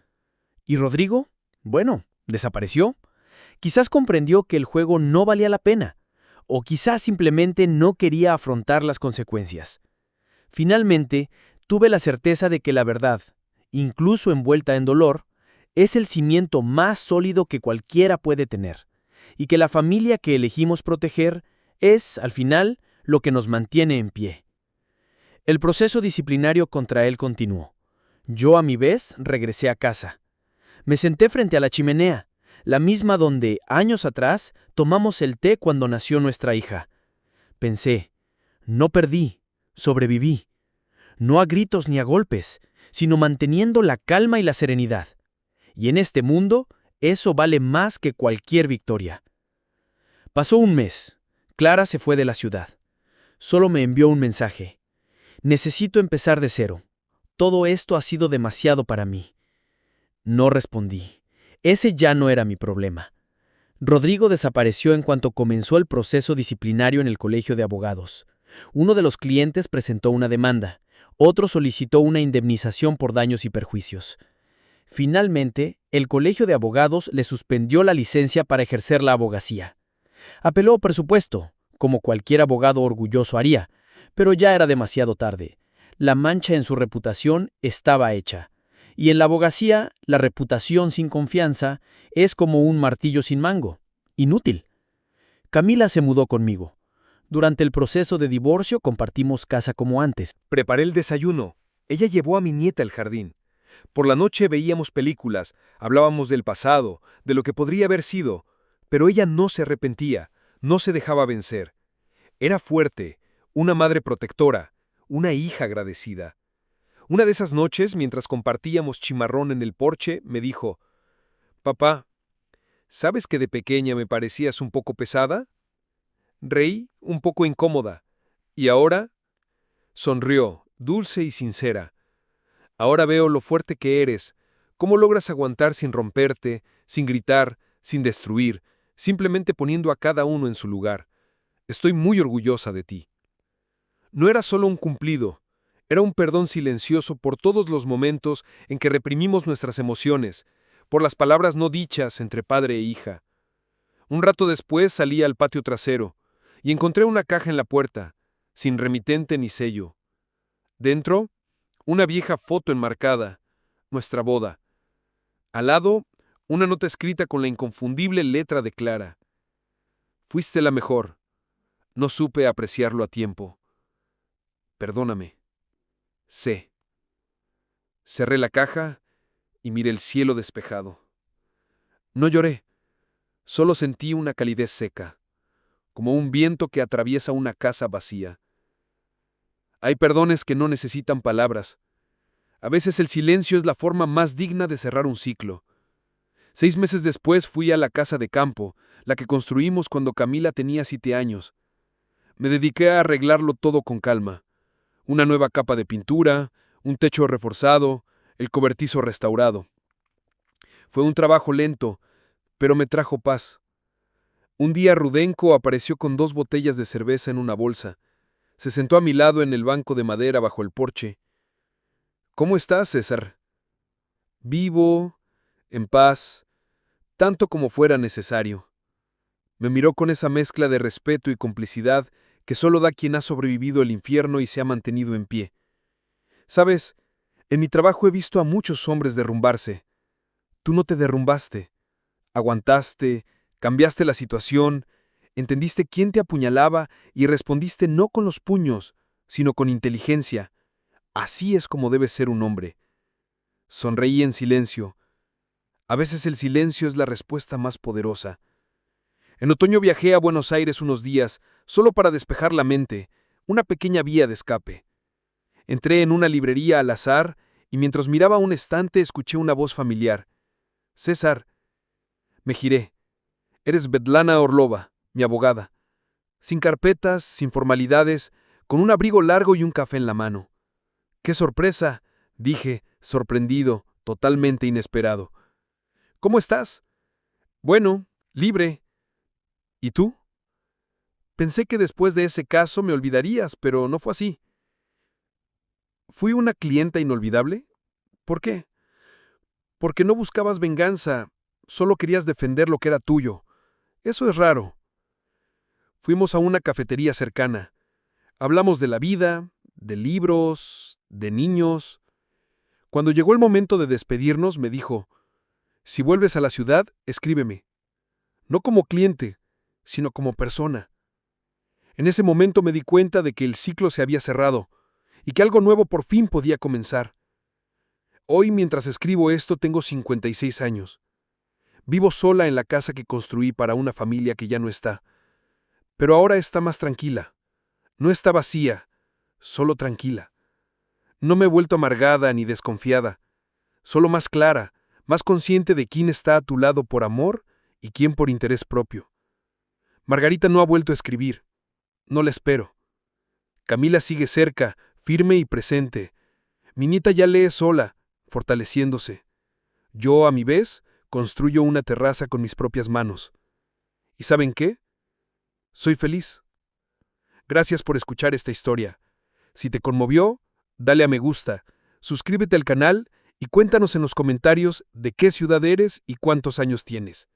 ¿Y Rodrigo? Bueno, desapareció. Quizás comprendió que el juego no valía la pena, o quizás simplemente no quería afrontar las consecuencias. Finalmente, tuve la certeza de que la verdad, incluso envuelta en dolor, es el cimiento más sólido que cualquiera puede tener, y que la familia que elegimos proteger es, al final, lo que nos mantiene en pie. El proceso disciplinario contra él continuó. Yo, a mi vez, regresé a casa. Me senté frente a la chimenea, la misma donde, años atrás, tomamos el té cuando nació nuestra hija. Pensé, no perdí, sobreviví. no a gritos ni a golpes, sino manteniendo la calma y la serenidad. Y en este mundo, eso vale más que cualquier victoria. Pasó un mes. Clara se fue de la ciudad. Solo me envió un mensaje. Necesito empezar de cero. Todo esto ha sido demasiado para mí. No respondí. Ese ya no era mi problema. Rodrigo desapareció en cuanto comenzó el proceso disciplinario en el colegio de abogados. Uno de los clientes presentó una demanda. Otro solicitó una indemnización por daños y perjuicios. Finalmente, el colegio de abogados le suspendió la licencia para ejercer la abogacía. Apeló por supuesto, como cualquier abogado orgulloso haría, pero ya era demasiado tarde. La mancha en su reputación estaba hecha. Y en la abogacía, la reputación sin confianza es como un martillo sin mango. Inútil. Camila se mudó conmigo. Durante el proceso de divorcio compartimos casa como antes. Preparé el desayuno. Ella llevó a mi nieta al jardín. Por la noche veíamos películas, hablábamos del pasado, de lo que podría haber sido, pero ella no se arrepentía, no se dejaba vencer. Era fuerte, una madre protectora, una hija agradecida. Una de esas noches, mientras compartíamos chimarrón en el porche, me dijo: «Papá, ¿sabes que de pequeña me parecías un poco pesada?» Reí, un poco incómoda. ¿Y ahora? Sonrió, dulce y sincera. Ahora veo lo fuerte que eres, cómo logras aguantar sin romperte, sin gritar, sin destruir, simplemente poniendo a cada uno en su lugar. Estoy muy orgullosa de ti. No era solo un cumplido, era un perdón silencioso por todos los momentos en que reprimimos nuestras emociones, por las palabras no dichas entre padre e hija. Un rato después salí al patio trasero y encontré una caja en la puerta, sin remitente ni sello. Dentro, una vieja foto enmarcada, nuestra boda. Al lado, una nota escrita con la inconfundible letra de Clara. Fuiste la mejor. No supe apreciarlo a tiempo. Perdóname. Sé. Cerré la caja y miré el cielo despejado. No lloré, solo sentí una calidez seca, como un viento que atraviesa una casa vacía. Hay perdones que no necesitan palabras. A veces el silencio es la forma más digna de cerrar un ciclo. 6 meses después fui a la casa de campo, la que construimos cuando Camila tenía 7 años. Me dediqué a arreglarlo todo con calma. Una nueva capa de pintura, un techo reforzado, el cobertizo restaurado. Fue un trabajo lento, pero me trajo paz. Un día Rudenko apareció con 2 botellas de cerveza en una bolsa. Se sentó a mi lado en el banco de madera bajo el porche. «¿Cómo estás, César?» «Vivo, en paz, tanto como fuera necesario». Me miró con esa mezcla de respeto y complicidad que solo da quien ha sobrevivido el infierno y se ha mantenido en pie. «Sabes, en mi trabajo he visto a muchos hombres derrumbarse. Tú no te derrumbaste. Aguantaste, cambiaste la situación, entendiste quién te apuñalaba y respondiste no con los puños, sino con inteligencia. Así es como debe ser un hombre». Sonreí en silencio. A veces el silencio es la respuesta más poderosa. En otoño viajé a Buenos Aires unos días, solo para despejar la mente, una pequeña vía de escape. Entré en una librería al azar y mientras miraba un estante escuché una voz familiar. «César». Me giré. «Eres Svetlana Orlova, mi abogada». Sin carpetas, sin formalidades, con un abrigo largo y un café en la mano. «¡Qué sorpresa!», dije, sorprendido, totalmente inesperado. «¿Cómo estás?» «Bueno, libre». «¿Y tú?» «Pensé que después de ese caso me olvidarías, pero no fue así». «¿Fui una clienta inolvidable?» «¿Por qué?» «Porque no buscabas venganza, solo querías defender lo que era tuyo. Eso es raro». Fuimos a una cafetería cercana. Hablamos de la vida, de libros, de niños. Cuando llegó el momento de despedirnos, me dijo: «Si vuelves a la ciudad, escríbeme. No como cliente, sino como persona». En ese momento me di cuenta de que el ciclo se había cerrado y que algo nuevo por fin podía comenzar. Hoy, mientras escribo esto, tengo 56 años. Vivo sola en la casa que construí para una familia que ya no está. Pero ahora está más tranquila. No está vacía, solo tranquila. No me he vuelto amargada ni desconfiada, solo más clara, más consciente de quién está a tu lado por amor y quién por interés propio. Margarita no ha vuelto a escribir. No la espero. Camila sigue cerca, firme y presente. Mi nieta ya lee sola, fortaleciéndose. Yo, a mi vez, construyo una terraza con mis propias manos. ¿Y saben qué? Soy feliz. Gracias por escuchar esta historia. Si te conmovió, dale a me gusta, suscríbete al canal y cuéntanos en los comentarios de qué ciudad eres y cuántos años tienes.